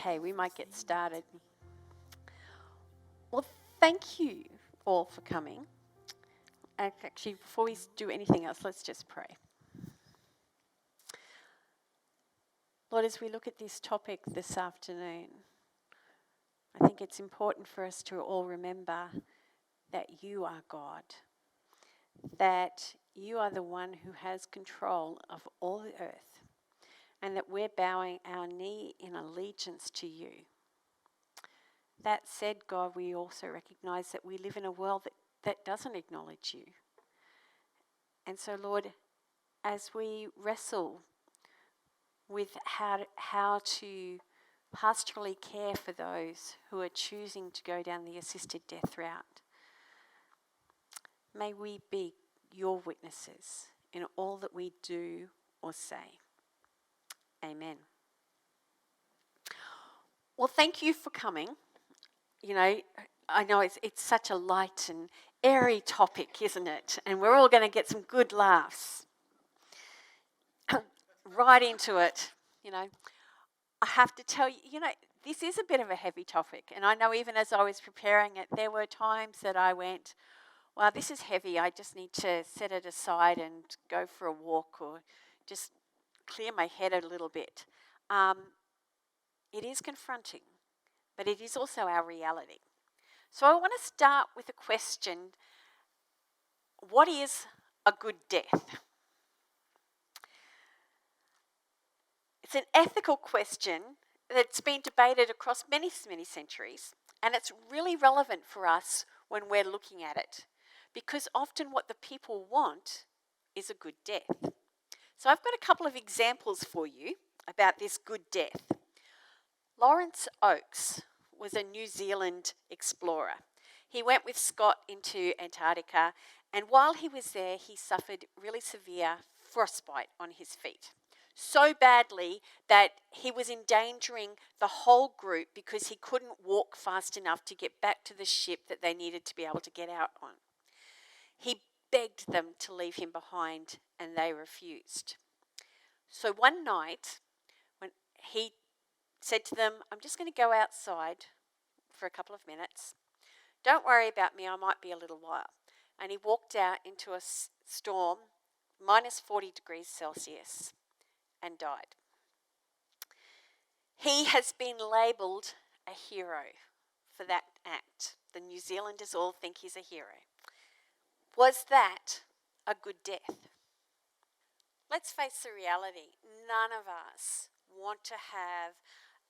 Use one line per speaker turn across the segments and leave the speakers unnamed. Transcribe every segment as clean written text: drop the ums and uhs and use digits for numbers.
Okay, we might get started. Well, thank you all for coming. Actually, before we do anything else, let's just pray. Lord, as we look at this topic this afternoon, I think it's important for us to all remember that you are God, that you are the one who has control of all the earth, and that we're bowing our knee in allegiance to you. That said, God, we also recognize that we live in a world that doesn't acknowledge you. And so, Lord, as we wrestle with how to pastorally care for those who are choosing to go down the assisted death route, may we be your witnesses in all that we do or say. Amen. Well, thank you for coming. You know, I know it's such a light and airy topic, isn't it? And we're all going to get some good laughs. Right into it, I have to tell you, this is a bit of a heavy topic. And I know even as I was preparing it, there were times that I went, wow, this is heavy. I just need to set it aside and go for a walk or just clear my head a little bit. It is confronting, but it is also our reality. So I want to start with a question. What is a good death? It's an ethical question that's been debated across many, many centuries, and it's really relevant for us when we're looking at it, because often what the people want is a good death. So I've got a couple of examples for you about this good death. Lawrence Oakes was a New Zealand explorer. He went with Scott into Antarctica, and while he was there, he suffered really severe frostbite on his feet. So badly that he was endangering the whole group because he couldn't walk fast enough to get back to the ship that they needed to be able to get out on. He begged them to leave him behind, and they refused. So one night, when he said to them, I'm just going to go outside for a couple of minutes. Don't worry about me, I might be a little while. And he walked out into a storm, minus 40 degrees Celsius, and died. He has been labelled a hero for that act. The New Zealanders all think he's a hero. Was that a good death? Let's face the reality. None of us want to have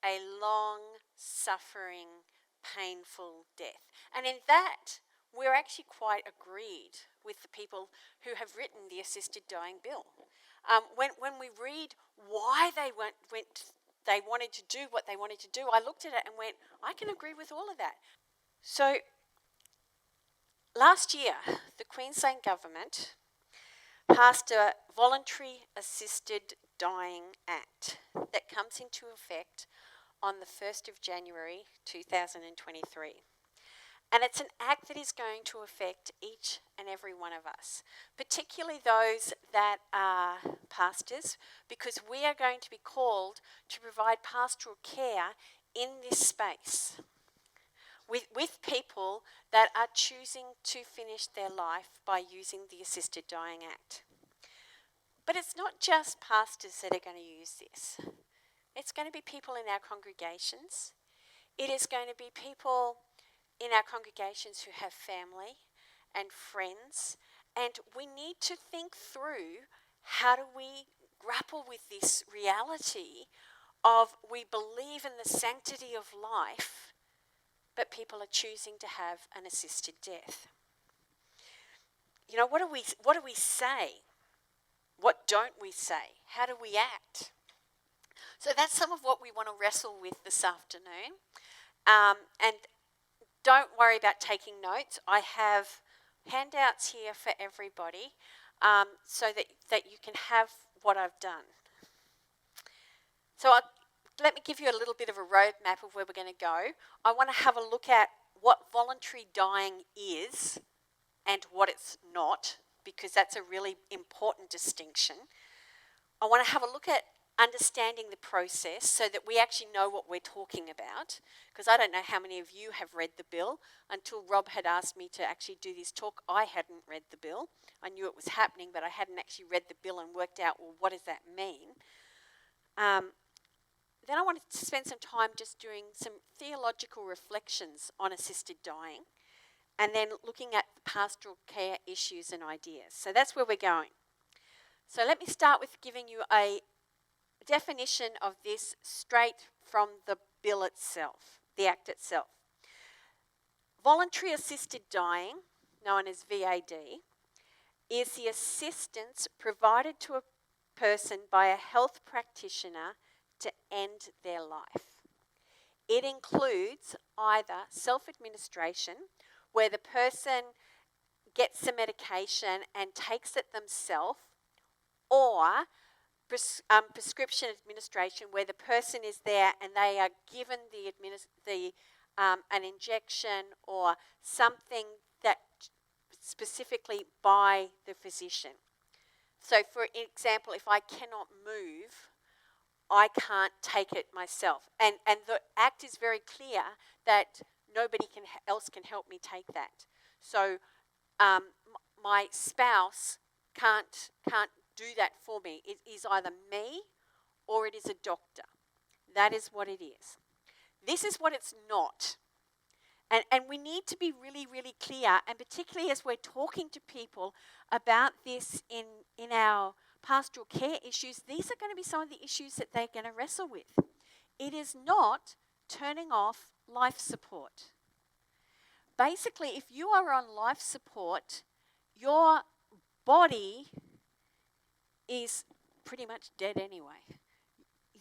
a long, suffering, painful death. And in that, we're actually quite agreed with the people who have written the assisted dying bill. When we read why they wanted to do what they wanted to do, I looked at it and went, I can agree with all of that. So last year, the Queensland government passed a Voluntary Assisted Dying Act that comes into effect on the 1st of January 2023. And it's an act that is going to affect each and every one of us, particularly those that are pastors, because we are going to be called to provide pastoral care in this space with people that are choosing to finish their life by using the Assisted Dying Act. But it's not just pastors that are going to use this. It's going to be people in our congregations. It is going to be people in our congregations who have family and friends, and we need to think through how do we grapple with this reality of we believe in the sanctity of life, but people are choosing to have an assisted death. What do we say? What don't we say? How do we act? So that's some of what we want to wrestle with this afternoon. And don't worry about taking notes. I have handouts here for everybody so that you can have what I've done. So let me give you a little bit of a roadmap of where we're going to go. I want to have a look at what voluntary dying is and what it's not, because that's a really important distinction. I want to have a look at understanding the process so that we actually know what we're talking about, because I don't know how many of you have read the bill. Until Rob had asked me to actually do this talk, I hadn't read the bill. I knew it was happening, but I hadn't actually read the bill and worked out, well, what does that mean? Then I wanted to spend some time just doing some theological reflections on assisted dying, and then looking at the pastoral care issues and ideas. So that's where we're going. So let me start with giving you a definition of this straight from the bill itself, the act itself. Voluntary assisted dying, known as VAD, is the assistance provided to a person by a health practitioner to end their life. It includes either self-administration, where the person gets the medication and takes it themselves, or prescription administration, where the person is there and they are given an injection or something that specifically by the physician. So for example, if I cannot move, I can't take it myself. And the act is very clear that nobody else can help me take that. So my spouse can't do that for me. It is either me or it is a doctor. That is what it is. This is what it's not. And we need to be really, really clear, and particularly as we're talking to people about this in our pastoral care issues, these are going to be some of the issues that they're going to wrestle with. It is not turning off life support. Basically, if you are on life support, your body is pretty much dead anyway.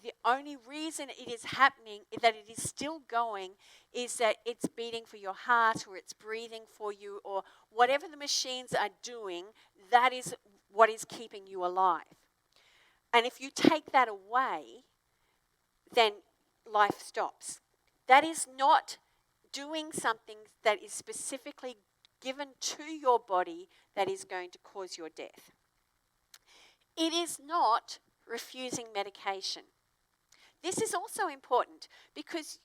The only reason it is happening, that it is still going, is that it's beating for your heart, or it's breathing for you, or whatever the machines are doing, that is what is keeping you alive. And if you take that away, then life stops. That is not doing something that is specifically given to your body that is going to cause your death. It is not refusing medication. This is also important because,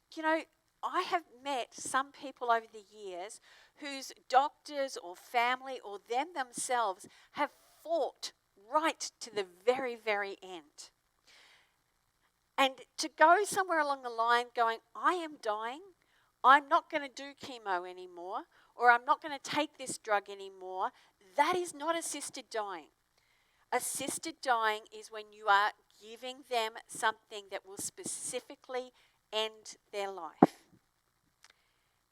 I have met some people over the years whose doctors or family or them themselves have fought right to the very, very end. And to go somewhere along the line going, I am dying, I'm not going to do chemo anymore, or I'm not going to take this drug anymore, that is not assisted dying. Assisted dying is when you are giving them something that will specifically end their life.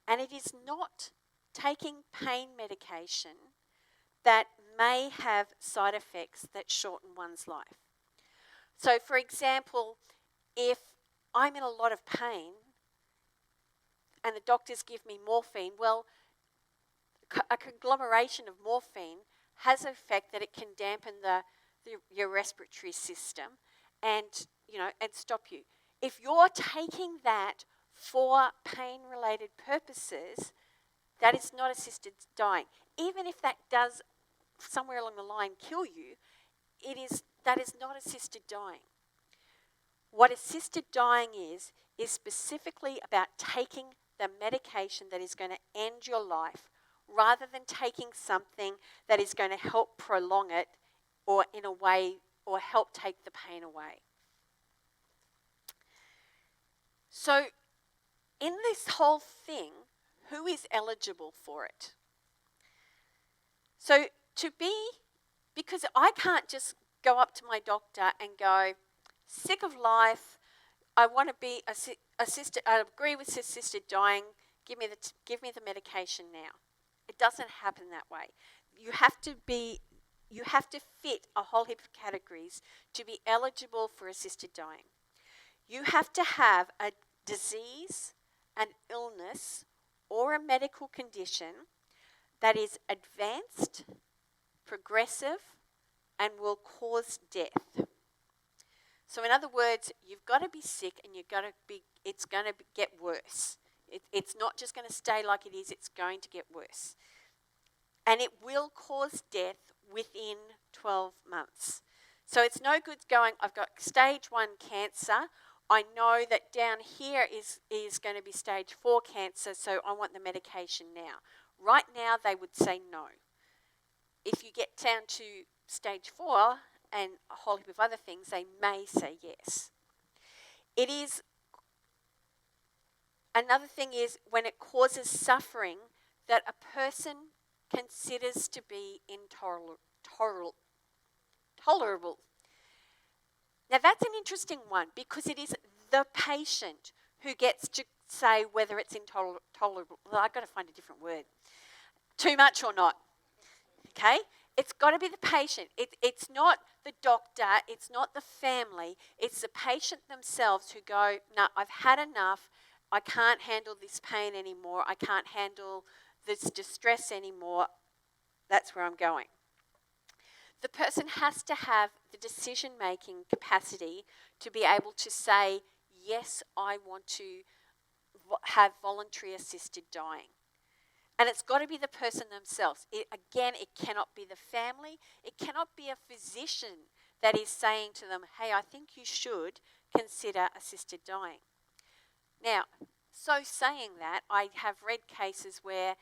And it is not taking pain medication that may have side effects that shorten one's life. So, for example, if I'm in a lot of pain and the doctors give me morphine, well, a conglomeration of morphine has an effect that it can dampen your respiratory system and stop you. If you're taking that for pain-related purposes, that is not assisted dying. Even if that does somewhere along the line kill you, that is not assisted dying. What assisted dying is specifically about taking the medication that is going to end your life, rather than taking something that is going to help prolong it, or in a way, or help take the pain away. So, in this whole thing, who is eligible for it? So, because I can't just go up to my doctor and go, sick of life, I want to be assisted. I agree with assisted dying. Give me the medication now. It doesn't happen that way. You have to fit a whole heap of categories to be eligible for assisted dying. You have to have a disease, an illness, or a medical condition that is advanced, progressive, and will cause death. So in other words, you've got to be sick, and it's going to get worse. It's not just going to stay like it is, it's going to get worse. And it will cause death within 12 months. So it's no good going, I've got stage 1 cancer. I know that down here is going to be stage 4 cancer, so I want the medication now. Right now, they would say no. If you get down to stage 4 and a whole heap of other things, they may say yes. It is, another thing is when it causes suffering that a person considers to be tolerable. Now that's an interesting one because it is the patient who gets to say whether it's intolerable. Well, I've got to find a different word. Too much or not. Okay? It's got to be the patient. It's not the doctor. It's not the family. It's the patient themselves who go, no, I've had enough. I can't handle this pain anymore. I can't handle this distress anymore. That's where I'm going. The person has to have the decision-making capacity to be able to say, yes, I want to have voluntary assisted dying. And it's got to be the person themselves. It cannot be the family. It cannot be a physician that is saying to them, hey, I think you should consider assisted dying. Now, so saying that, I have read cases where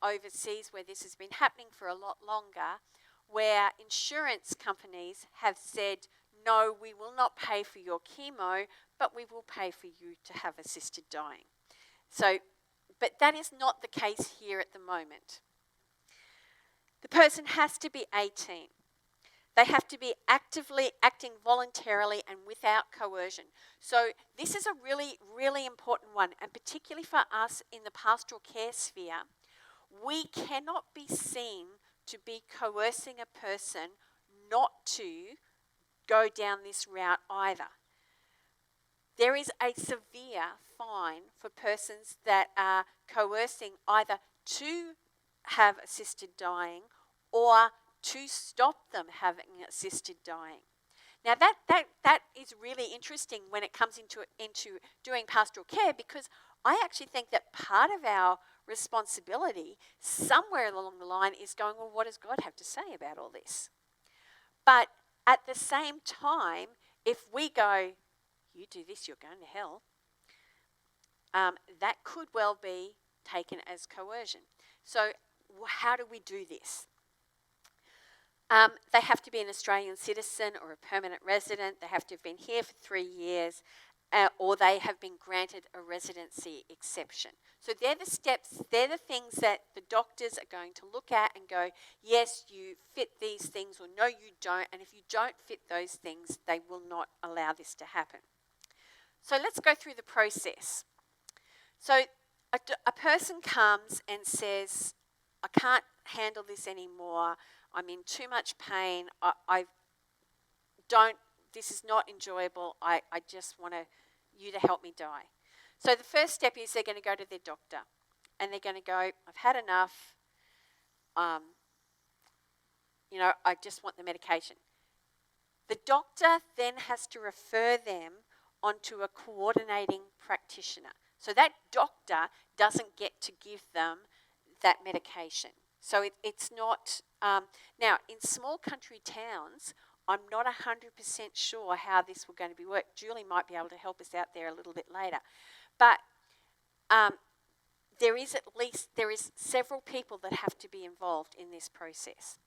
overseas where this has been happening for a lot longer, where insurance companies have said, no, we will not pay for your chemo, but we will pay for you to have assisted dying. So, but that is not the case here at the moment. The person has to be 18. They have to be actively acting voluntarily and without coercion. So this is a really, really important one, and particularly for us in the pastoral care sphere, we cannot be seen to be coercing a person not to go down this route either. There is a severe fine for persons that are coercing either to have assisted dying or to stop them having assisted dying. Now that is really interesting when it comes into doing pastoral care, because I actually think that part of our responsibility somewhere along the line is going, well, what does God have to say about all this? But at the same time, if we go, you do this, you're going to hell, that could well be taken as coercion. So how do we do this? They have to be an Australian citizen or a permanent resident. They have to have been here for 3 years, or they have been granted a residency exception. So they're the steps, they're the things that the doctors are going to look at and go, yes, you fit these things, or no, you don't. And if you don't fit those things, they will not allow this to happen. So let's go through the process. So a person comes and says, I can't handle this anymore. I'm in too much pain. This is not enjoyable. I just want you to help me die. So the first step is they're going to go to their doctor and they're going to go, I've had enough. I just want the medication. The doctor then has to refer them onto a coordinating practitioner. So that doctor doesn't get to give them that medication. So it's not, now in small country towns, I'm not 100% sure how this will going to be worked. Julie might be able to help us out there a little bit later. But there is several people that have to be involved in this process.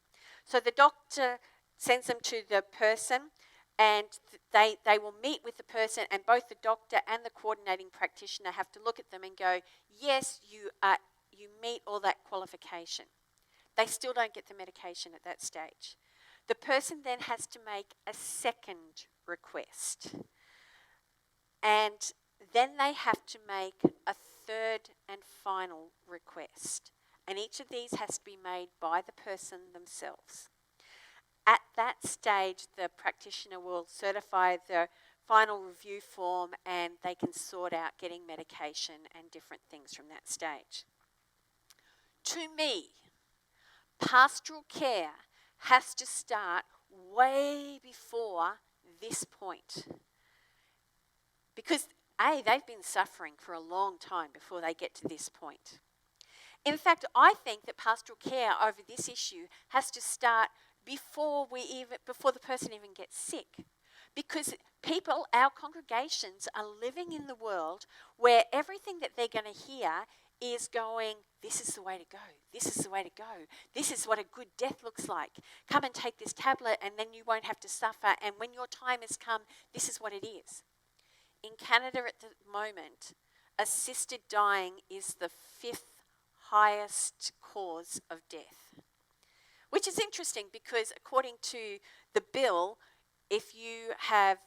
So the doctor sends them to the person, and they will meet with the person, and both the doctor and the coordinating practitioner have to look at them and go, yes, you meet all that qualification. They still don't get the medication at that stage. The person then has to make a second request. And then they have to make a third and final request. And each of these has to be made by the person themselves. At that stage, the practitioner will certify the final review form, and they can sort out getting medication and different things from that stage. To me, pastoral care has to start way before this point. Because they've been suffering for a long time before they get to this point. In fact, I think that pastoral care over this issue has to start before the person even gets sick. Because people, our congregations, are living in the world where everything that they're going to hear is going, this is the way to go, this is the way to go, this is what a good death looks like. Come and take this tablet and then you won't have to suffer, and when your time has come, this is what it is. In Canada at the moment, assisted dying is the 5th highest cause of death. Which is interesting because according to the bill, if you have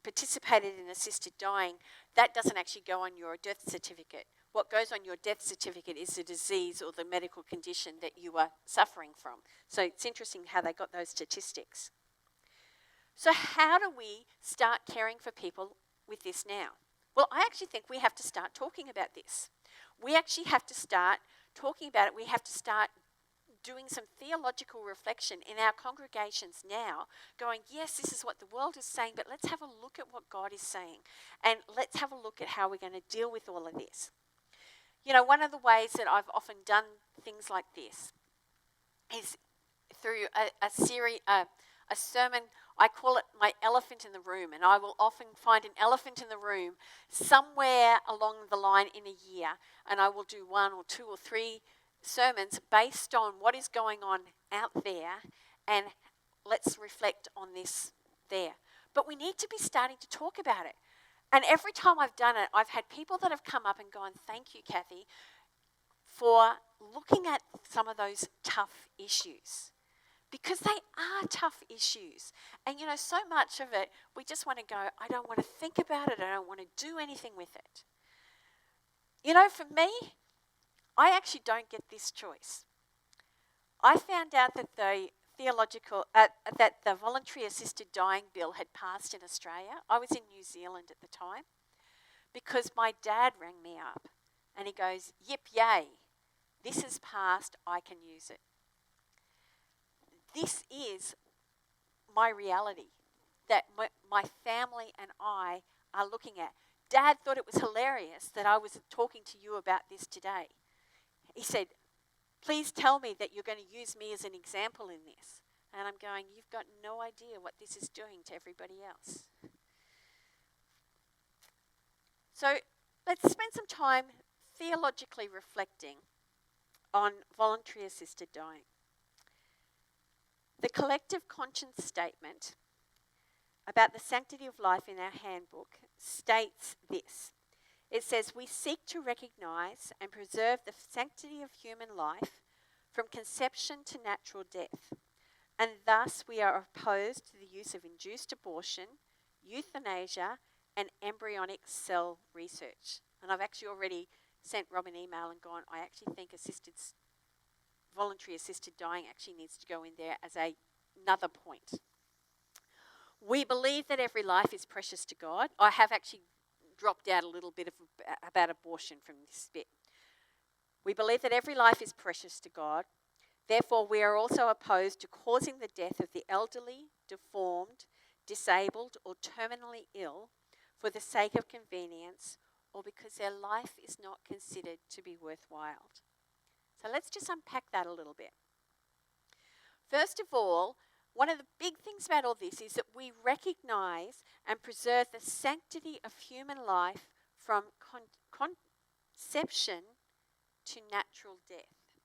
participated in assisted dying, that doesn't actually go on your death certificate. What goes on your death certificate is the disease or the medical condition that you are suffering from. So it's interesting how they got those statistics. So how do we start caring for people with this now? Well, I actually think we have to start talking about this. We actually have to start talking about it. We have to start doing some theological reflection in our congregations now, going, yes, this is what the world is saying, but let's have a look at what God is saying, and let's have a look at how we're going to deal with all of this. You know, one of the ways that I've often done things like this is through a sermon. I call it my elephant in the room, and I will often find an elephant in the room somewhere along the line in a year, and I will do 1 or 2 or 3 sermons based on what is going on out there, and let's reflect on this there. But we need to be starting to talk about it. And every time I've done it, I've had people that have come up and gone, thank you, Kathy, for looking at some of those tough issues. Because they are tough issues. And you know, so much of it, we just want to go, I don't want to think about it, I don't want to do anything with it. You know, for me, I actually don't get this choice. I found out that the voluntary assisted dying bill had passed in Australia. I was in New Zealand at the time because my dad rang me up and he goes, yip yay, this has passed, I can use it. This is my reality that my family and I are looking at. Dad thought it was hilarious that I was talking to you about this today. He said, please tell me that you're going to use me as an example in this. And I'm going, you've got no idea what this is doing to everybody else. So let's spend some time theologically reflecting on voluntary assisted dying. The collective conscience statement about the sanctity of life in our handbook states this. It says, we seek to recognise and preserve the sanctity of human life from conception to natural death, and thus we are opposed to the use of induced abortion, euthanasia, and embryonic cell research. And I've actually already sent Rob an email and gone, I actually think voluntary assisted dying actually needs to go in there as another point. We believe that every life is precious to God. I have actually dropped out a little bit about abortion from this bit. We believe that every life is precious to God. Therefore, we are also opposed to causing the death of the elderly, deformed, disabled, or terminally ill for the sake of convenience or because their life is not considered to be worthwhile. So let's just unpack that a little bit. First of all, one of the big things about all this is that we recognise and preserve the sanctity of human life from conception to natural death.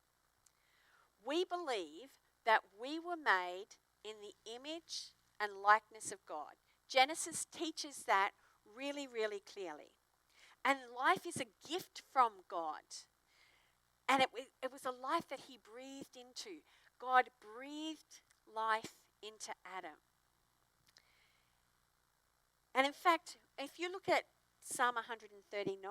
We believe that we were made in the image and likeness of God. Genesis teaches that really, really clearly. And life is a gift from God. And it was a life that he breathed into. God breathed life into Adam. And in fact, if you look at Psalm 139,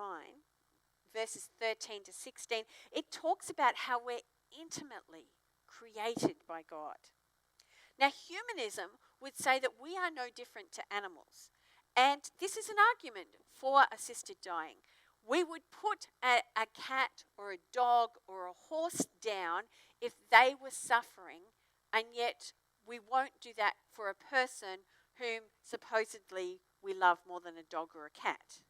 verses 13 to 16, it talks about how we're intimately created by God. Now, humanism would say that we are no different to animals. And this is an argument for assisted dying. We would put a cat or a dog or a horse down if they were suffering, and yet we won't do that for a person whom supposedly we love more than a dog or a cat.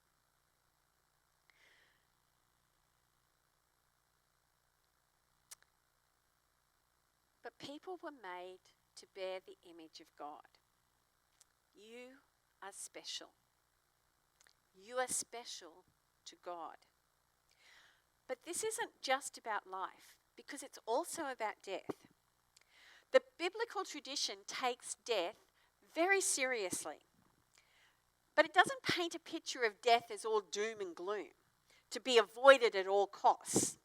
But people were made to bear the image of God. You are special. You are special to God. But this isn't just about life, because it's also about death. The biblical tradition takes death very seriously, but it doesn't paint a picture of death as all doom and gloom, to be avoided at all costs.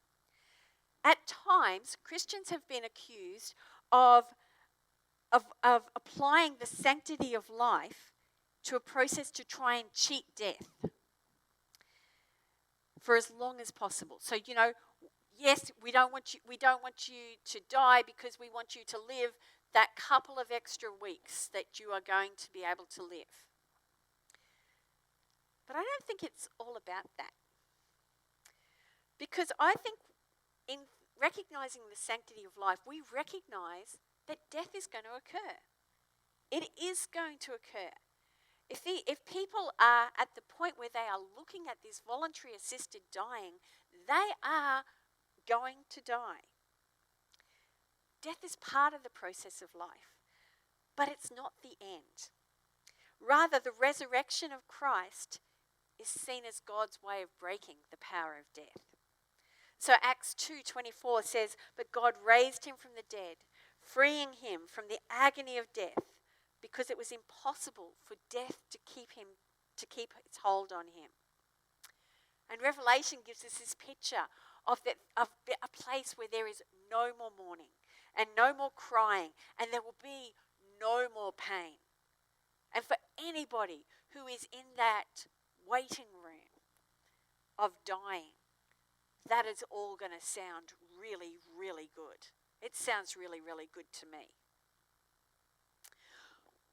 At times, Christians have been accused of applying the sanctity of life to a process to try and cheat death for as long as possible. So, yes, we don't want you to die because we want you to live that couple of extra weeks that you are going to be able to live. But I don't think it's all about that. Because I think in recognizing the sanctity of life, we recognize that death is going to occur. It is going to occur. If people are at the point where they are looking at this voluntary assisted dying, they are going to die. Death is part of the process of life, but it's not the end. Rather, the resurrection of Christ is seen as God's way of breaking the power of death. So Acts 2:24 says, "But God raised him from the dead, freeing him from the agony of death, because it was impossible for death to keep its hold on him." And Revelation gives us this picture of a place where there is no more mourning and no more crying, and there will be no more pain. And for anybody who is in that waiting room of dying, that is all going to sound really, really good. It sounds really, really good to me.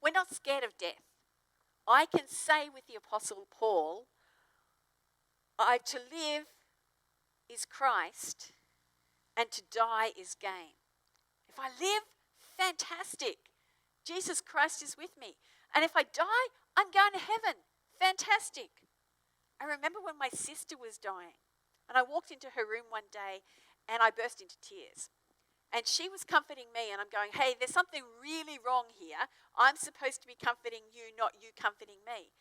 We're not scared of death. I can say with the Apostle Paul, to live is Christ, and to die is gain. If I live, fantastic. Jesus Christ is with me. And if I die, I'm going to heaven. Fantastic. I remember when my sister was dying, and I walked into her room one day, and I burst into tears. And she was comforting me, and I'm going, hey, there's something really wrong here. I'm supposed to be comforting you, not you comforting me.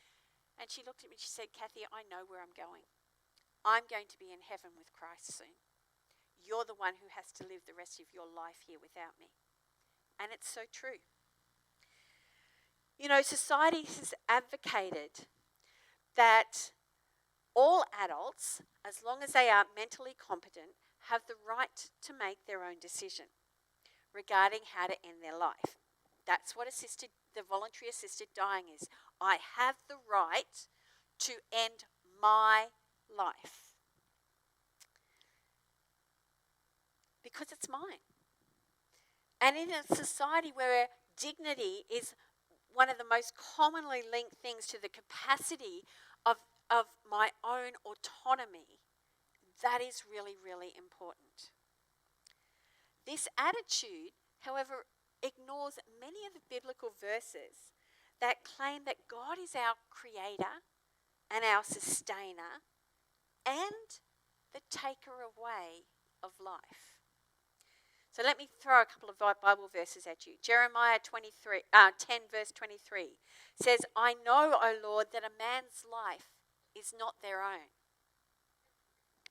And she looked at me and she said, Kathy, I know where I'm going. I'm going to be in heaven with Christ soon. You're the one who has to live the rest of your life here without me. And it's so true. Society has advocated that all adults, as long as they are mentally competent, have the right to make their own decision regarding how to end their life. That's what the voluntary assisted dying is. I have the right to end my life because it's mine. And in a society where dignity is one of the most commonly linked things to the capacity of my own autonomy, that is really, really important. This attitude, however, ignores many of the biblical verses that claim that God is our creator and our sustainer and the taker away of life. So let me throw a couple of Bible verses at you. Jeremiah 10 verse 23 says, I know, O Lord, that a man's life is not their own.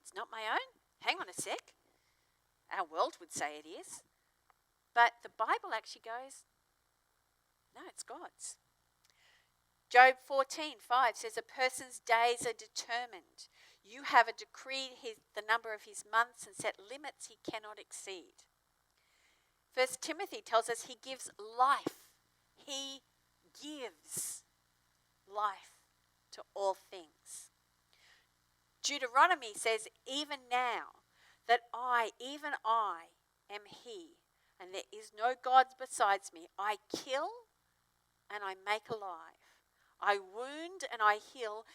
It's not my own? Hang on a sec. Our world would say it is. But the Bible actually goes, no, it's God's. Job 14:5 says, a person's days are determined. You have decreed the number of his months and set limits he cannot exceed. 1 Timothy tells us he gives life. He gives life to all things. Deuteronomy says, even now that I, even I, am he, and there is no gods besides me. I kill and I make alive. I wound and I heal,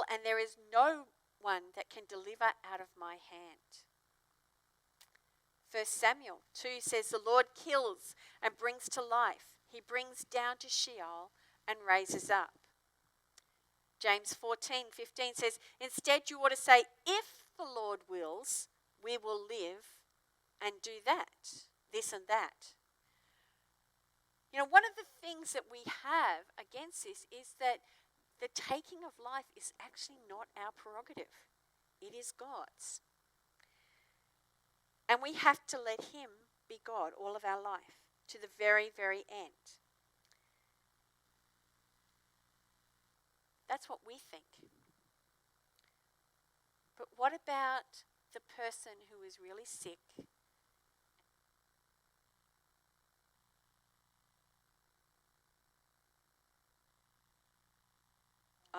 and there is no one that can deliver out of my hand. 1 Samuel 2 says, the Lord kills and brings to life. He brings down to Sheol and raises up. James 14:15 says, instead you ought to say, if the Lord wills, we will live and do that, this and that. One of the things that we have against this is that the taking of life is actually not our prerogative. It is God's. And we have to let him be God all of our life to the very, very end. That's what we think. But what about the person who is really sick?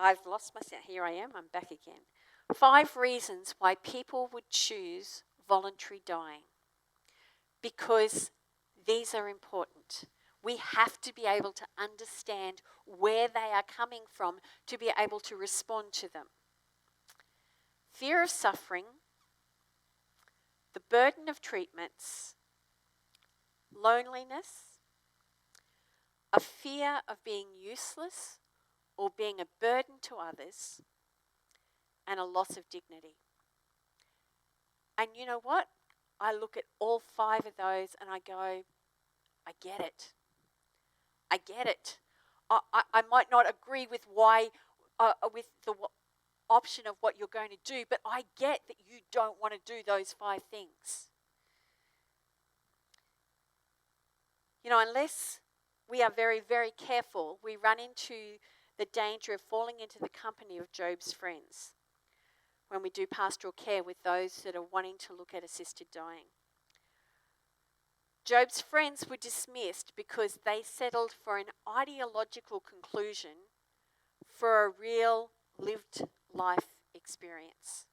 I've lost my sound. Here I am. I'm back again. 5 reasons why people would choose voluntary dying. Because these are important. We have to be able to understand where they are coming from to be able to respond to them. Fear of suffering, the burden of treatments, loneliness, a fear of being useless or being a burden to others, and a loss of dignity. And you know what? I look at all 5 of those and I go, I get it. I get it. I might not agree with why, with the option of what you're going to do, but I get that you don't want to do those 5 things. Unless we are very, very careful, we run into the danger of falling into the company of Job's friends when we do pastoral care with those that are wanting to look at assisted dying. Job's friends were dismissed because they settled for an ideological conclusion for a real lived life experience.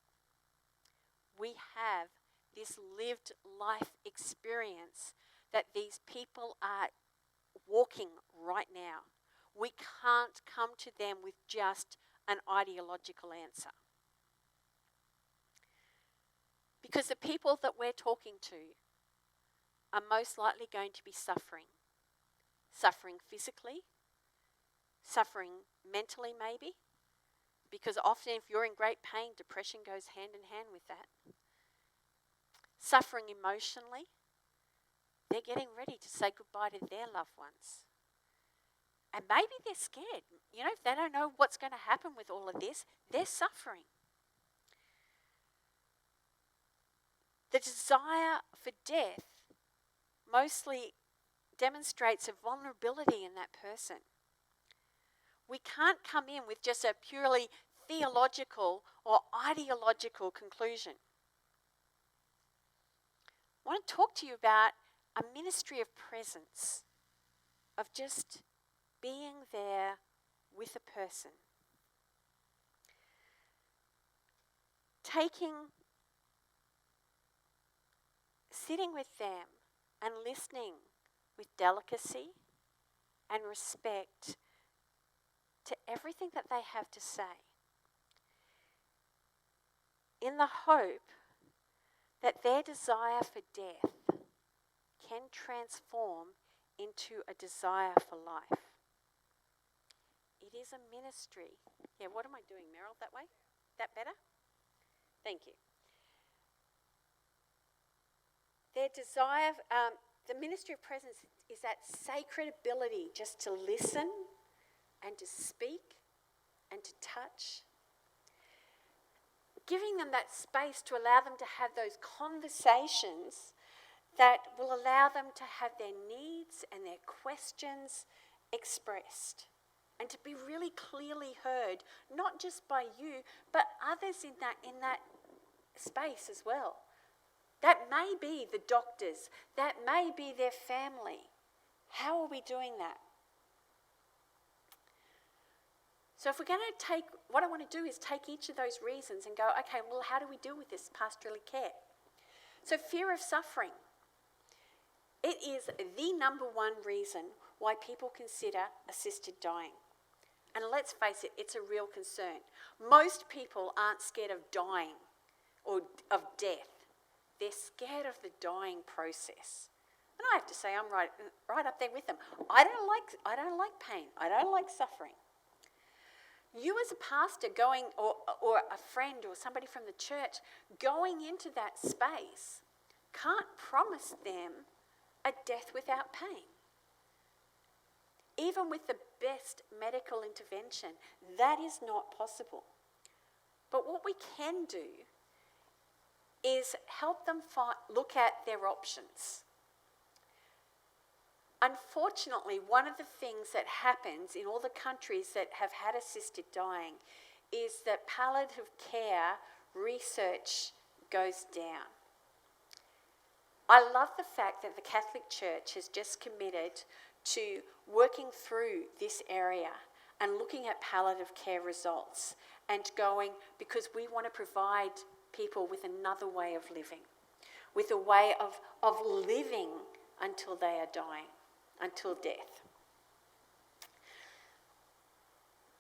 We have this lived life experience that these people are walking right now. We can't come to them with just an ideological answer. Because the people that we're talking to are most likely going to be suffering. Suffering physically, suffering mentally maybe, because often if you're in great pain, depression goes hand in hand with that. Suffering emotionally, they're getting ready to say goodbye to their loved ones. And maybe they're scared. If they don't know what's going to happen with all of this, they're suffering. The desire for death mostly demonstrates a vulnerability in that person. We can't come in with just a purely theological or ideological conclusion. I want to talk to you about a ministry of presence, of just being there with a person. Sitting with them and listening with delicacy and respect to everything that they have to say, in the hope that their desire for death can transform into a desire for life. It is a ministry. Yeah, what am I doing, Meryl? That way? That better? Thank you. Their desire, the ministry of presence is that sacred ability just to listen and to speak and to touch. Giving them that space to allow them to have those conversations that will allow them to have their needs and their questions expressed and to be really clearly heard, not just by you, but others in that space as well. That may be the doctors, that may be their family. How are we doing that? So if we're going to take, what I want to do is take each of those reasons and go, okay, well, how do we deal with this pastorally care? So fear of suffering. It is the number 1 reason why people consider assisted dying. And let's face it, it's a real concern. Most people aren't scared of dying or of death. They're scared of the dying process. And I have to say, I'm right up there with them. I don't like pain. I don't like suffering. You as a pastor going, or a friend or somebody from the church going into that space can't promise them a death without pain. Even with the best medical intervention, that is not possible. But what we can do is help them look at their options. Unfortunately, one of the things that happens in all the countries that have had assisted dying is that palliative care research goes down. I love the fact that the Catholic Church has just committed to working through this area and looking at palliative care results and going, because we want to provide people with another way of living, with a way of living until they are dying, until death.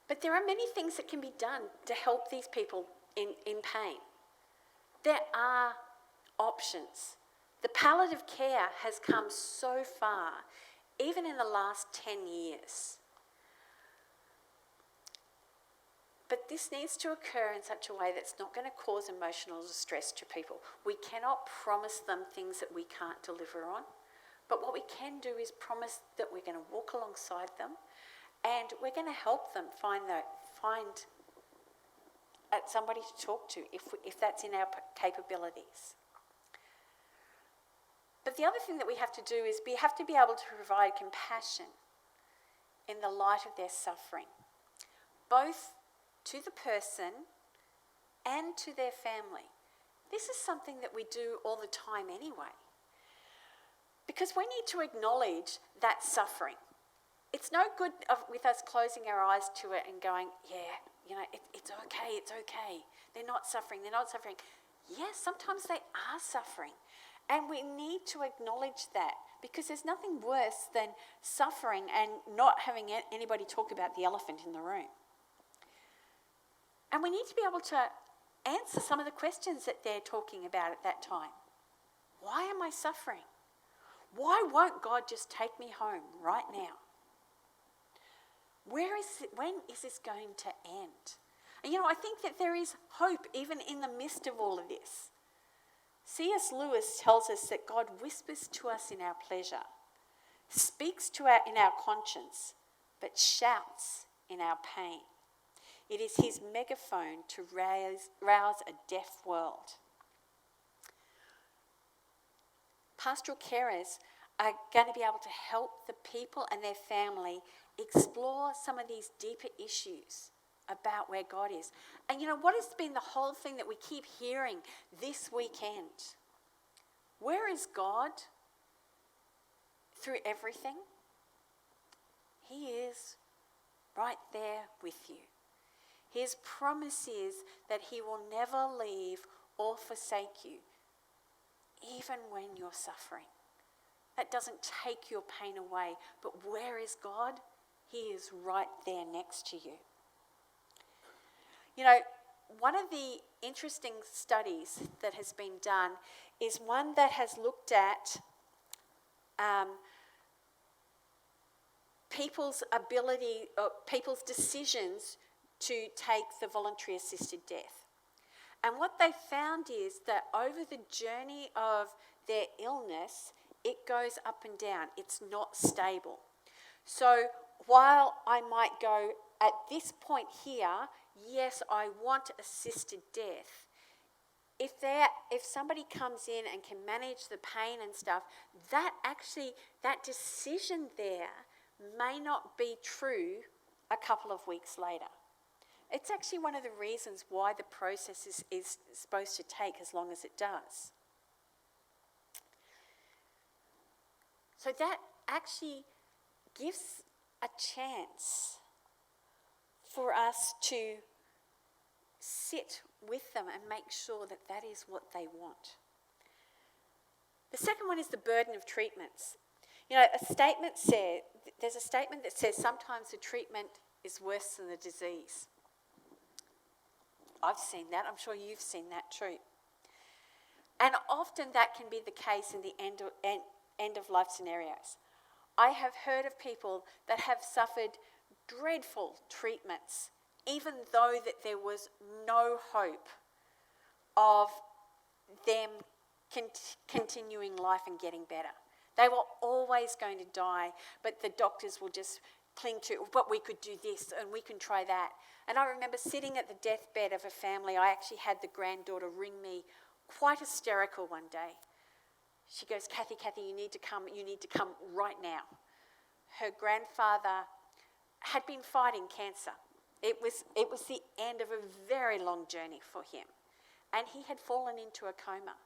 But there are many things that can be done to help these people in pain. There are options. The palliative care has come so far, even in the last 10 years. But this needs to occur in such a way that's not going to cause emotional distress to people. We cannot promise them things that we can't deliver on. But what we can do is promise that we're going to walk alongside them and we're going to help them find somebody to talk to if that's in our capabilities. But the other thing that we have to do is we have to be able to provide compassion in the light of their suffering, both to the person and to their family. This is something that we do all the time anyway. Because we need to acknowledge that suffering. It's no good with us closing our eyes to it and going, it's okay. They're not suffering. Yes, sometimes they are suffering. And we need to acknowledge that, because there's nothing worse than suffering and not having anybody talk about the elephant in the room. And we need to be able to answer some of the questions that they're talking about at that time. Why am I suffering? Why won't God just take me home right now? When is this going to end? And I think that there is hope even in the midst of all of this. C.S. Lewis tells us that God whispers to us in our pleasure, speaks in our conscience, but shouts in our pain. It is his megaphone to rouse a deaf world. Pastoral carers are going to be able to help the people and their family explore some of these deeper issues about where God is. And what has been the whole thing that we keep hearing this weekend? Where is God through everything? He is right there with you. His promise is that he will never leave or forsake you, even when you're suffering. That doesn't take your pain away, but where is God? He is right there next to you. One of the interesting studies that has been done is one that has looked at people's ability, or people's decisions to take the voluntary assisted death. And what they found is that over the journey of their illness, it goes up and down. It's not stable. So while I might go at this point here, yes, I want assisted death. If somebody comes in and can manage the pain and stuff, that decision there may not be true a couple of weeks later. It's actually one of the reasons why the process is supposed to take as long as it does. So that actually gives a chance for us to sit with them and make sure that that is what they want. The second one is the burden of treatments. There's a statement that says sometimes the treatment is worse than the disease. I've seen that. I'm sure you've seen that too. And often that can be the case in the end of life scenarios. I have heard of people that have suffered dreadful treatments, even though that there was no hope of them continuing life and getting better. They were always going to die, but the doctors will just cling to, but we could do this and we can try that. And I remember sitting at the deathbed of a family. I actually had the granddaughter ring me, quite hysterical one day. She goes, Kathy, you need to come right now. Her grandfather had been fighting cancer. It was the end of a very long journey for him. And he had fallen into a coma.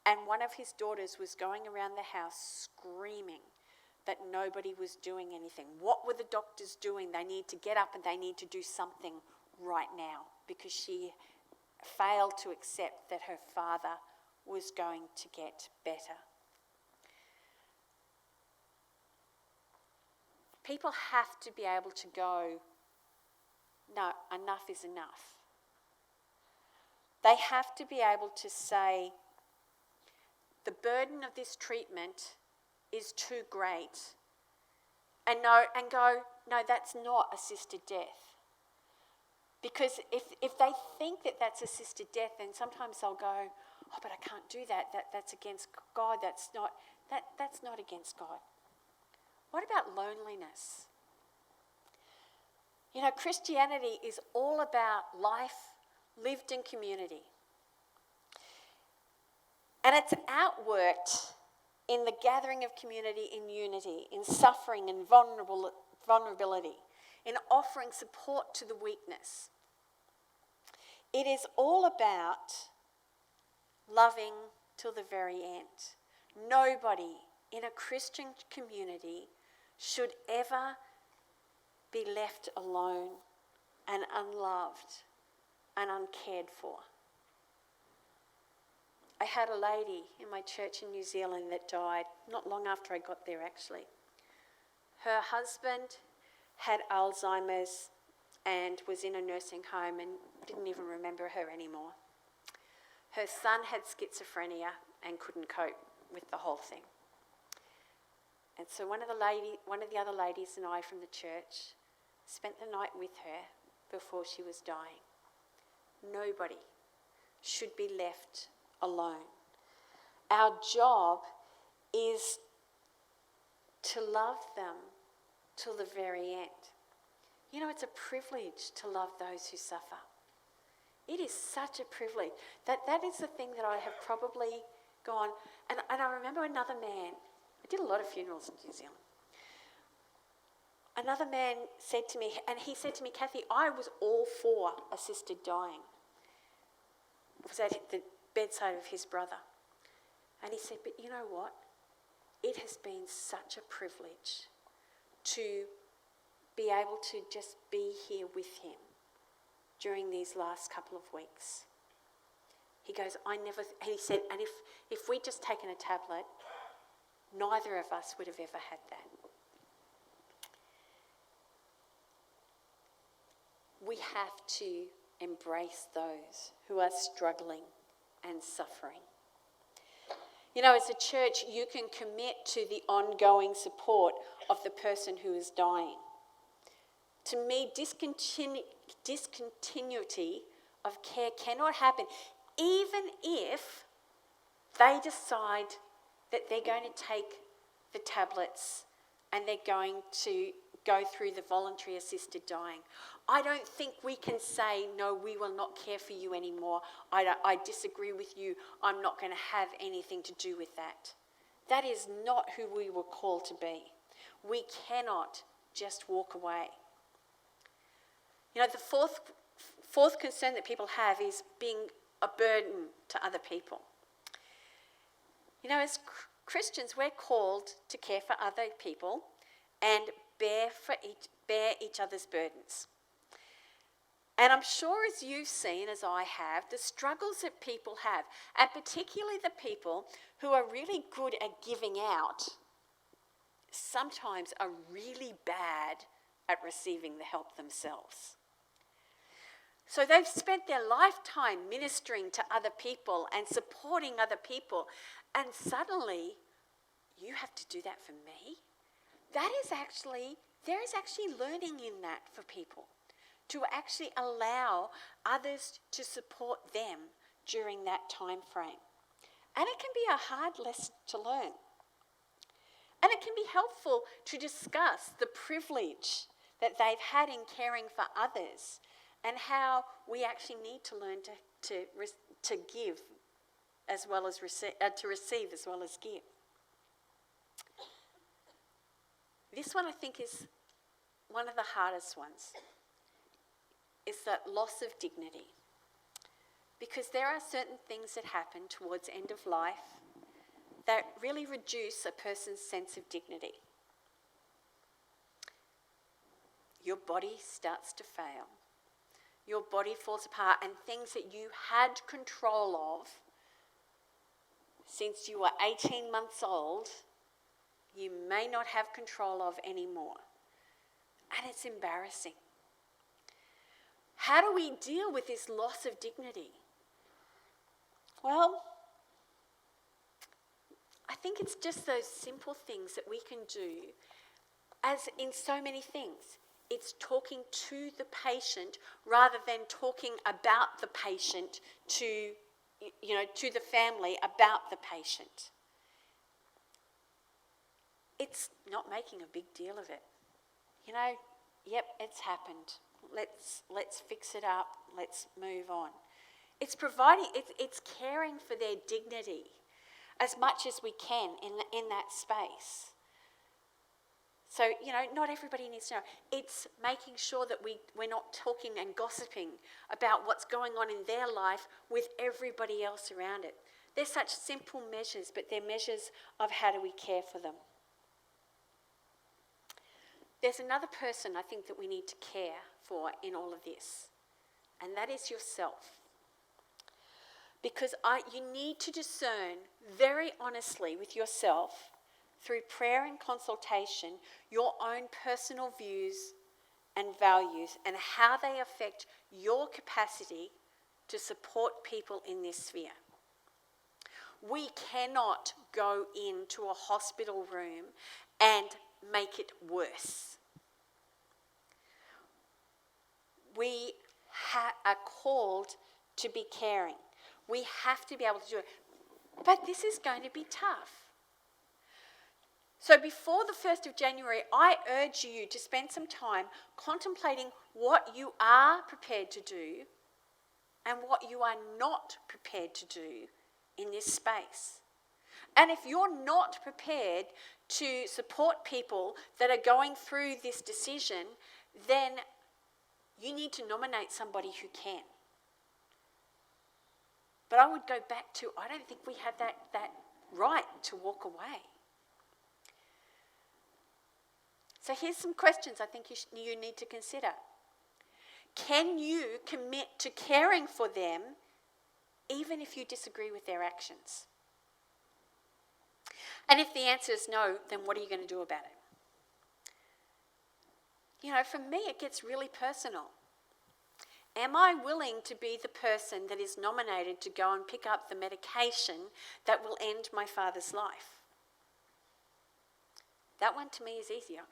And one of his daughters was going around the house screaming that nobody was doing anything. What were the doctors doing? They need to get up and they need to do something right now, because she failed to accept that her father was going to get better. People have to be able to go, no, enough is enough. They have to be able to say, the burden of this treatment is too great, and go, no, that's not assisted death. Because if they think that that's assisted death, then sometimes they'll go, oh, but I can't do that. That's against God. That's not against God. What about loneliness? You know, Christianity is all about life lived in community. And it's outworked in the gathering of community in unity, in suffering and vulnerability, in offering support to the weakness. It is all about loving till the very end. Nobody in a Christian community should ever be left alone and unloved and uncared for. I had a lady in my church in New Zealand that died not long after I got there, actually. Her husband had Alzheimer's and was in a nursing home and didn't even remember her anymore. Her son had schizophrenia and couldn't cope with the whole thing. And so one of the other ladies and I from the church spent the night with her before she was dying. Nobody should be left alone. Our job is to love them till the very end. You know, it's a privilege to love those who suffer. It is such a privilege. That is the thing that I have probably gone, and I remember another man, I did a lot of funerals in New Zealand. Another man said to me, and he said to me, Kathy, I was all for assisted dying. I was at the bedside of his brother. And he said, but you know what? It has been such a privilege to be able to just be here with him during these last couple of weeks. He goes, and he said, and if we'd just taken a tablet, neither of us would have ever had that. We have to embrace those who are struggling and suffering. You know, as a church, you can commit to the ongoing support of the person who is dying. To me, discontinuity of care cannot happen, even if they decide that they're going to take the tablets and they're going to go through the voluntary assisted dying. I don't think we can say, no, we will not care for you anymore. I disagree with you. I'm not going to have anything to do with that. That is not who we were called to be. We cannot just walk away. You know, the fourth concern that people have is being a burden to other people. You know, as Christians, we're called to care for other people and bear each other's burdens. And I'm sure as you've seen, as I have, the struggles that people have, and particularly the people who are really good at giving out, sometimes are really bad at receiving the help themselves. So they've spent their lifetime ministering to other people and supporting other people, and suddenly, you have to do that for me? There is actually learning in that for people, to actually allow others to support them during that time frame. And it can be a hard lesson to learn. And it can be helpful to discuss the privilege that they've had in caring for others and how we actually need to learn to give as well as to receive as well as give. This one I think is one of the hardest ones, is that loss of dignity. Because there are certain things that happen towards end of life that really reduce a person's sense of dignity. Your body starts to fail. Your body falls apart, and things that you had control of since you were 18 months old, you may not have control of anymore. And it's embarrassing. How do we deal with this loss of dignity? Well, I think it's just those simple things that we can do, as in so many things. It's talking to the patient rather than talking about the patient to the family about the patient. It's not making a big deal of it. Yep, it's happened. Let's fix it up. Let's move on. It's it's caring for their dignity as much as we can in that space. So, not everybody needs to know. It's making sure that we're not talking and gossiping about what's going on in their life with everybody else around it. They're such simple measures, but they're measures of how do we care for them. There's another person I think that we need to care for in all of this, and that is yourself. Because you need to discern very honestly with yourself, through prayer and consultation, your own personal views and values and how they affect your capacity to support people in this sphere. We cannot go into a hospital room and make it worse. We are called to be caring. We have to be able to do it. But this is going to be tough. So before the 1st of January, I urge you to spend some time contemplating what you are prepared to do and what you are not prepared to do in this space. And if you're not prepared to support people that are going through this decision, then you need to nominate somebody who can. But I would go back to, I don't think we have that right to walk away. So here's some questions I think you need to consider. Can you commit to caring for them even if you disagree with their actions? And if the answer is no, then what are you going to do about it? For me, it gets really personal. Am I willing to be the person that is nominated to go and pick up the medication that will end my father's life? That one to me is easier.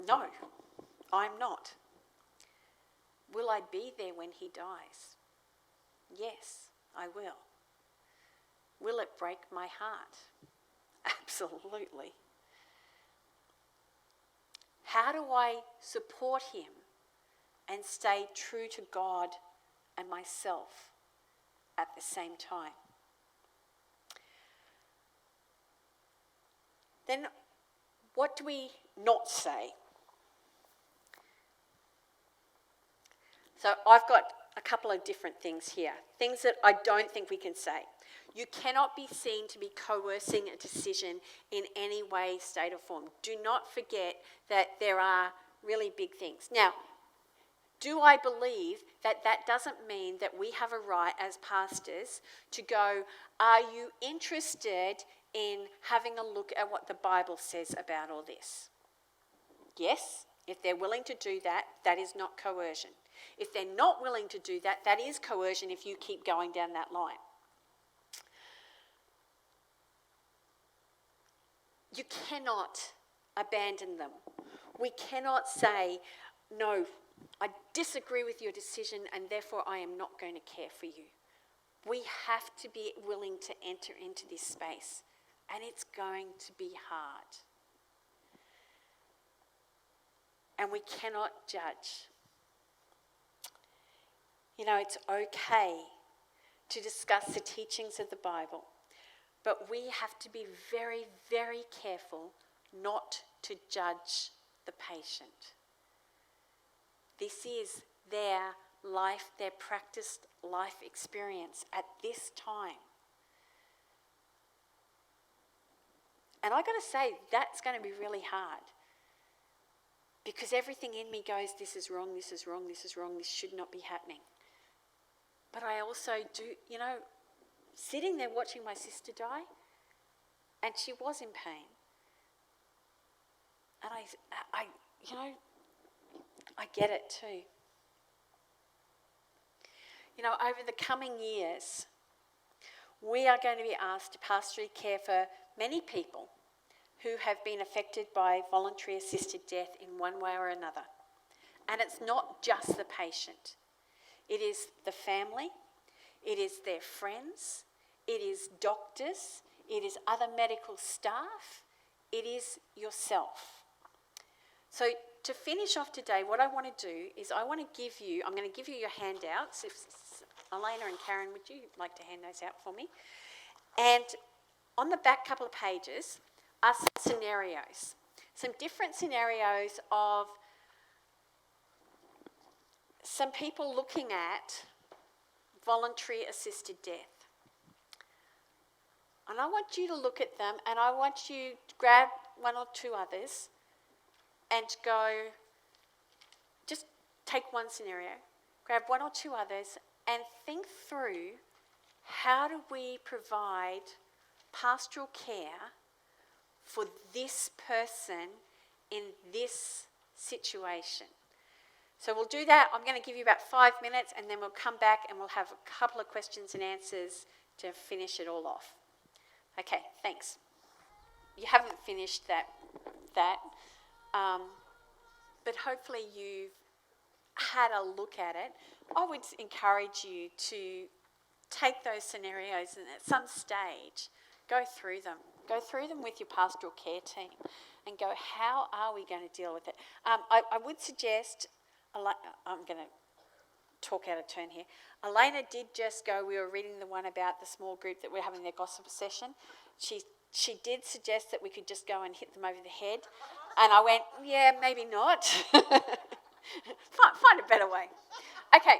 No, I'm not. Will I be there when he dies? Yes, I will. Will it break my heart? Absolutely. How do I support him and stay true to God and myself at the same time? Then what do we not say? So I've got a couple of different things here, things that I don't think we can say. You cannot be seen to be coercing a decision in any way, state or form. Do not forget that there are really big things. Now, do I believe that doesn't mean that we have a right as pastors to go, are you interested in having a look at what the Bible says about all this? Yes, if they're willing to do that, that is not coercion. If they're not willing to do that, that is coercion if you keep going down that line. You cannot abandon them. We cannot say, no, I disagree with your decision and therefore I am not going to care for you. We have to be willing to enter into this space, and it's going to be hard. and we cannot judge. You know, it's okay to discuss the teachings of the Bible, but we have to be very, very careful not to judge the patient. This is their life, their practiced life experience at this time. And I got to say, that's going to be really hard. Because everything in me goes, this is wrong, this is wrong, this is wrong, this should not be happening. But I also do, you know, sitting there watching my sister die, and she was in pain. And I you know, I get it too. You know, over the coming years, we are going to be asked to pastorally care for many people who have been affected by voluntary assisted death in one way or another. And it's not just the patient. It is the family, it is their friends, it is doctors, it is other medical staff, it is yourself. So to finish off today, what I want to do is I'm going to give you your handouts. If Elena and Karen, would you like to hand those out for me? And on the back couple of pages are some scenarios, some different scenarios of some people looking at voluntary assisted death. And I want you to look at them, and I want you to grab one or two others and go, just take one scenario, grab one or two others and think through, how do we provide pastoral care for this person in this situation? So we'll do that. I'm going to give you about 5 minutes, and then we'll come back and we'll have a couple of questions and answers to finish it all off. Okay, thanks. You haven't finished that. But hopefully you've had a look at it. I would encourage you to take those scenarios and at some stage go through them. Go through them with your pastoral care team and go, how are we going to deal with it? I would suggest, I'm going to talk out of turn here. Elena did just go, we were reading the one about the small group that we're having their gossip session. She did suggest that we could just go and hit them over the head. And I went, yeah, maybe not. Find a better way. Okay,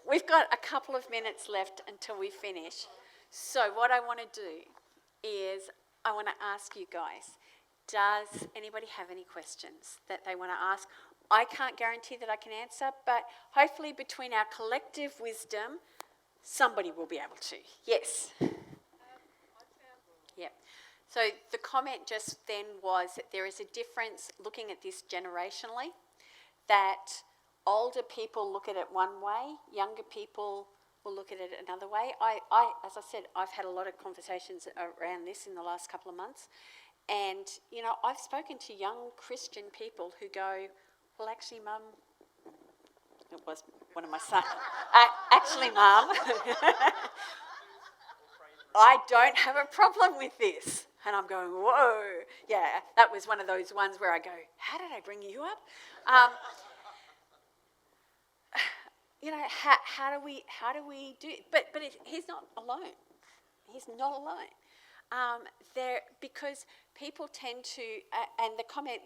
we've got a couple of minutes left until we finish. So what I want to do is I want to ask you guys, does anybody have any questions that they want to ask? I can't guarantee that I can answer, but hopefully between our collective wisdom, somebody will be able to. Yes? Yeah. So the comment just then was that there is a difference looking at this generationally, that older people look at it one way, younger people will look at it another way. I as I said, I've had a lot of conversations around this in the last couple of months, and you know, I've spoken to young Christian people who go, well, actually, Mum, it was one of my sons, actually, Mum, I don't have a problem with this. And I'm going, whoa. Yeah, that was one of those ones where I go, how did I bring you up? You know, how do we do it? But he's not alone. He's not alone. Because people tend to, and the comment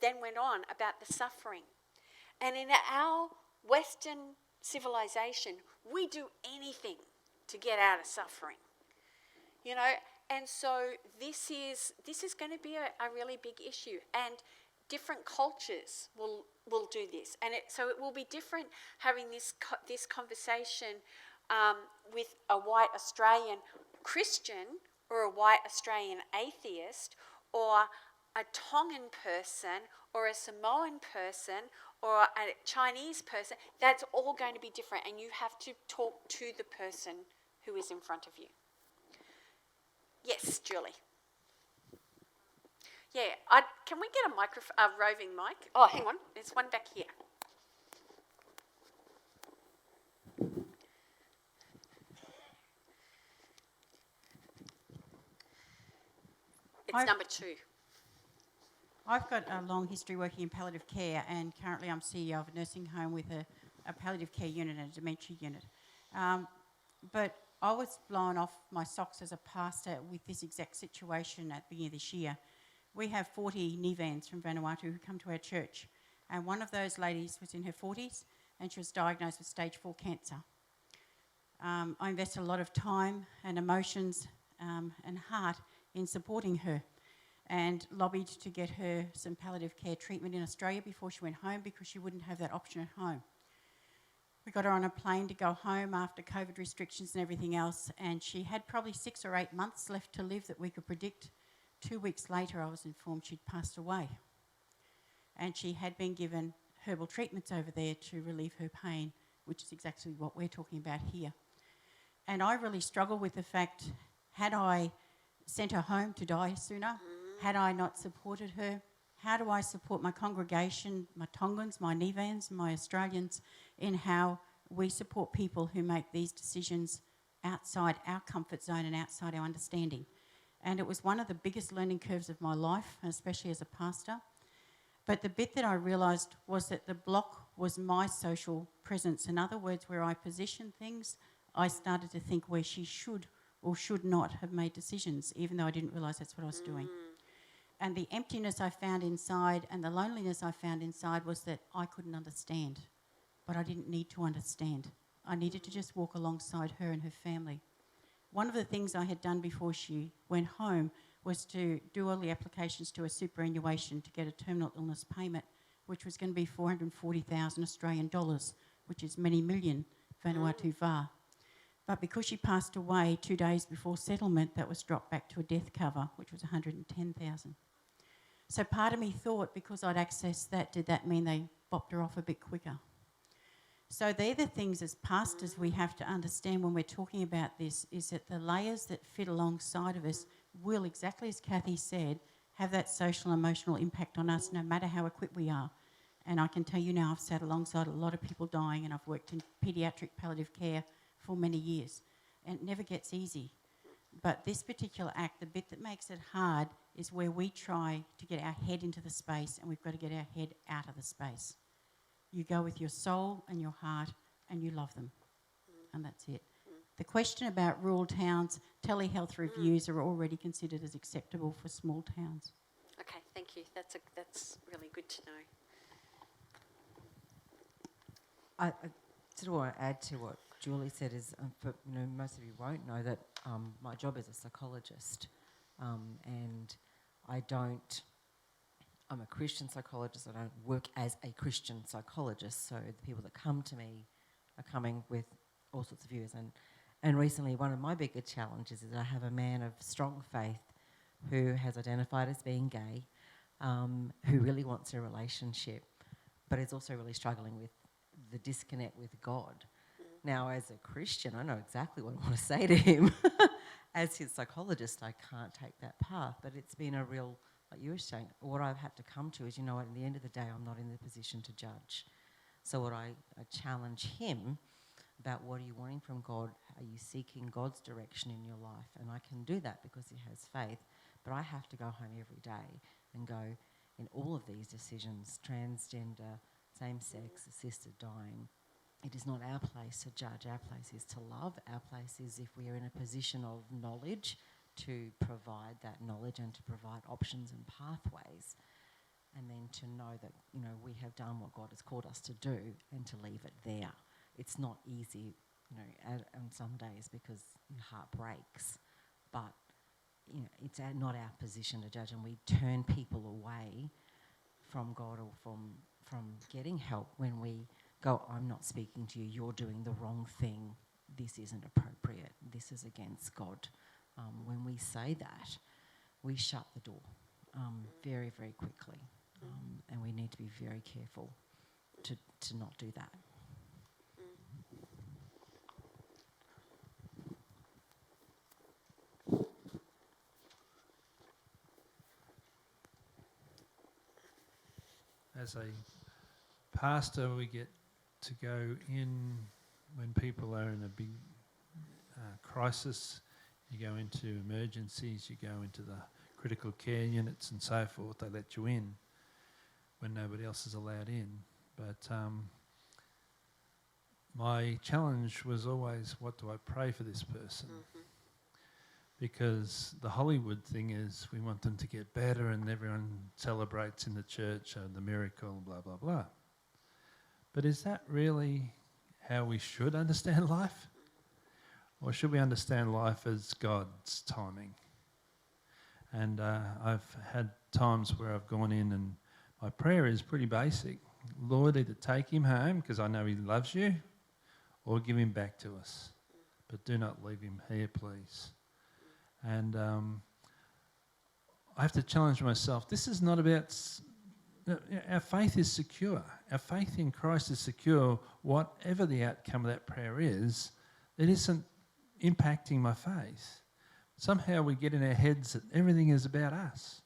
then went on about the suffering. And in our Western civilization, we do anything to get out of suffering. You know, and so this is going to be a really big issue, and different cultures will do this, and so it will be different having this conversation with a white Australian Christian or a white Australian atheist or a Tongan person or a Samoan person or a Chinese person. That's all going to be different, and you have to talk to the person who is in front of you. Yes, Julie. Yeah, can we get a roving mic? Oh, hang on, there's one back here. It's number 2.
I've got a long history working in palliative care, and currently I'm CEO of a nursing home with a palliative care unit and a dementia unit. But I was blown off my socks as a pastor with this exact situation at the beginning of this year. We have 40 Nivans from Vanuatu who come to our church, and one of those ladies was in her 40s and she was diagnosed with stage 4 cancer. I invested a lot of time and emotions and heart in supporting her, and lobbied to get her some palliative care treatment in Australia before she went home because she wouldn't have that option at home. We got her on a plane to go home after COVID restrictions and everything else, and she had probably 6 or 8 months left to live that we could predict. 2 weeks later, I was informed she'd passed away. And she had been given herbal treatments over there to relieve her pain, which is exactly what we're talking about here. And I really struggle with the fact, had I sent her home to die sooner? Had I not supported her? How do I support my congregation, my Tongans, my Nivans, my Australians, in how we support people who make these decisions outside our comfort zone and outside our understanding? And it was one of the biggest learning curves of my life, especially as a pastor. But the bit that I realised was that the block was my social presence. In other words, where I positioned things, I started to think where she should or should not have made decisions, even though I didn't realise that's what I was doing. And the emptiness I found inside and the loneliness I found inside was that I couldn't understand, but I didn't need to understand. I needed to just walk alongside her and her family. One of the things I had done before she went home was to do all the applications to a superannuation to get a terminal illness payment, which was going to be 440,000 Australian dollars, which is many million Vanuatu var. But because she passed away 2 days before settlement, that was dropped back to a death cover, which was 110,000. So part of me thought, because I'd accessed that, did that mean they bopped her off a bit quicker? So they're the things as pastors we have to understand when we're talking about this, is that the layers that fit alongside of us will, exactly as Kathy said, have that social and emotional impact on us no matter how equipped we are. And I can tell you now, I've sat alongside a lot of people dying, and I've worked in paediatric palliative care for many years, and it never gets easy. But this particular act, the bit that makes it hard is where we try to get our head into the space, and we've got to get our head out of the space. You go with your soul and your heart and you love them, and that's it. The question about rural towns, telehealth reviews are already considered as acceptable for small towns.
Okay, thank you. That's really good to know.
I sort of want to add to what Julie said is, for, most of you won't know that my job is a psychologist, and I'm a Christian psychologist. I don't work as a Christian psychologist, so the people that come to me are coming with all sorts of views. And recently, one of my bigger challenges is I have a man of strong faith who has identified as being gay, who really wants a relationship, but is also really struggling with the disconnect with God. Now, as a Christian, I know exactly what I want to say to him. As his psychologist, I can't take that path, but it's been a real, like you were saying, what I've had to come to is, at the end of the day, I'm not in the position to judge. So what I challenge him about, what are you wanting from God? Are you seeking God's direction in your life? And I can do that because he has faith, but I have to go home every day and go, in all of these decisions, transgender, same-sex, assisted dying, it is not our place to judge. Our place is to love. Our place is, if we are in a position of knowledge, to provide that knowledge and to provide options and pathways, and then to know that, we have done what God has called us to do and to leave it there. It's not easy, on some days because your heart breaks, but, it's not our position to judge, and we turn people away from God or from getting help when we go, I'm not speaking to you, you're doing the wrong thing, this isn't appropriate, this is against God. When we say that, we shut the door very, very quickly, and we need to be very careful to not do that.
As a pastor, we get to go in when people are in a big crisis. You go into emergencies, you go into the critical care units and so forth, they let you in when nobody else is allowed in. But my challenge was always, what do I pray for this person? Because the Hollywood thing is we want them to get better and everyone celebrates in the church the miracle, blah, blah, blah. But is that really how we should understand life? Or should we understand life as God's timing? And I've had times where I've gone in and my prayer is pretty basic. Lord, either take him home because I know he loves you, or give him back to us. But do not leave him here, please. And I have to challenge myself. This is not about... Our faith is secure. Our faith in Christ is secure. Whatever the outcome of that prayer is, it isn't impacting my faith. Somehow we get in our heads that everything is about us.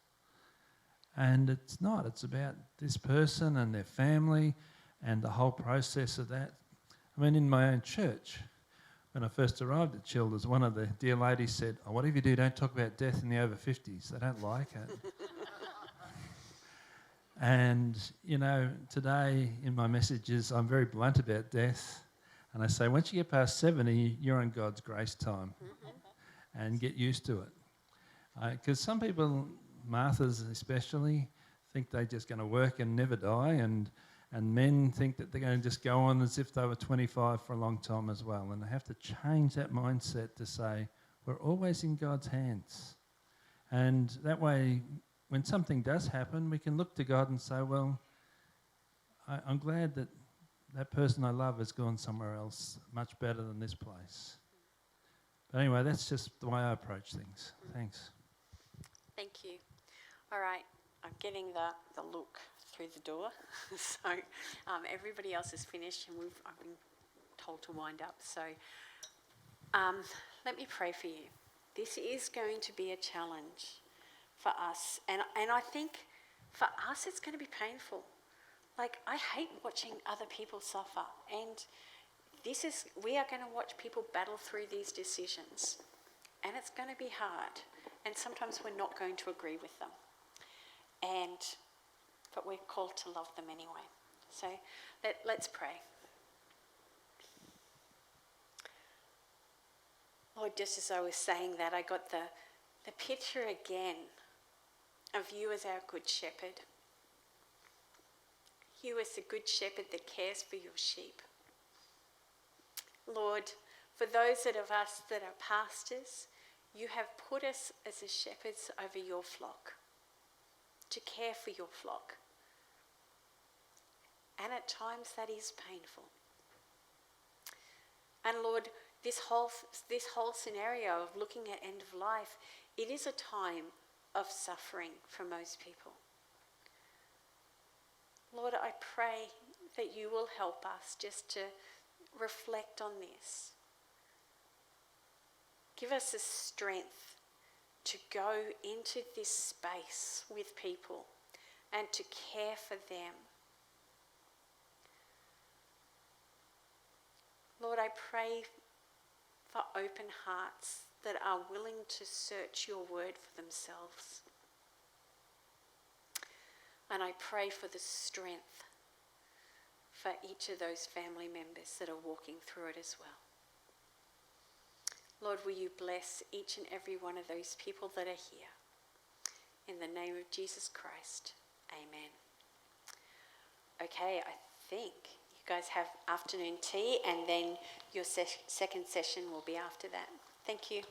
And it's not. It's about this person and their family and the whole process of that. I mean, in my own church, when I first arrived at Childers, one of the dear ladies said, "Oh, whatever you do, don't talk about death in the over 50s. They don't like it." And, you know, today in my messages, I'm very blunt about death. And I say, once you get past 70, you're on God's grace time. And get used to it. Because some people, Marthas especially, think they're just going to work and never die. And men think that they're going to just go on as if they were 25 for a long time as well. And they have to change that mindset to say, we're always in God's hands. And that way, when something does happen, we can look to God and say, well, I'm glad that that person I love has gone somewhere else much better than this place. But anyway, that's just the way I approach things. Thanks.
Thank you. All right, I'm getting the look through the door. So everybody else is finished and I've been told to wind up. So let me pray for you. This is going to be a challenge for us. And I think for us it's going to be painful. Like, I hate watching other people suffer. And we are going to watch people battle through these decisions. And it's going to be hard. And sometimes we're not going to agree with them. But we're called to love them anyway. So let's pray. Lord, just as I was saying that, I got the picture again of you as our good shepherd. You as the good shepherd that cares for your sheep. Lord, for those of us that are pastors, you have put us as the shepherds over your flock, to care for your flock. And at times that is painful. And Lord, this whole scenario of looking at end of life, it is a time of suffering for most people. Lord, I pray that you will help us just to reflect on this. Give us the strength to go into this space with people and to care for them. Lord, I pray for open hearts that are willing to search your word for themselves. And I pray for the strength for each of those family members that are walking through it as well. Lord, will you bless each and every one of those people that are here. In the name of Jesus Christ, amen. Okay, I think you guys have afternoon tea and then your second session will be after that. Thank you.